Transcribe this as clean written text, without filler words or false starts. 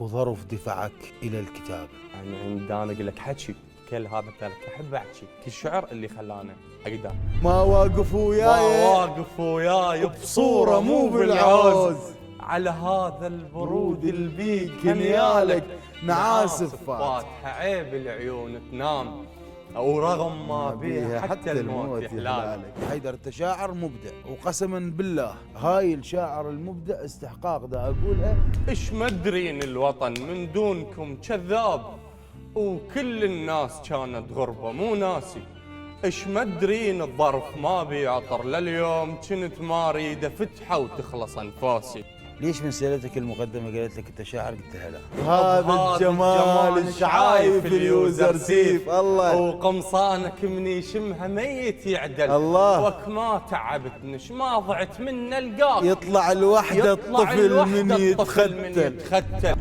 وظرف دفعك إلى الكتابة؟ يعني عندي انا اقول لك حكي كل هذا التاريخ احب احكي الشعر اللي خلاني اقدر ما واقف ما وياي واقف وياي بصورة مو بالعوز، على هذا البرود البيك كنيالك نعاسف فات، عيب العيون تنام ورغم ما بيها حتى الموت يحلالك. حيدر انت شاعر مبدع، وقسما بالله هاي الشاعر المبدع استحقاق دا اقولها. ايش مدرين الوطن من دونكم كذاب، وكل الناس كانت غربة مو ناسي. ايش مدرين الظرف ما بيعطر، لليوم كنت ما اريد افتحه وتخلص انفاسي. ليش من سألتك المقدمة قالت لك انت شاعر؟ قلت لها لا. هذا الجمال الشعايف اليوزر سيف الله، وقمصانك من يشمها ميت يعدل الله. وك ما تعبتنش ما ضعت من القاف، يطلع الوحدة الطفل من يتختل.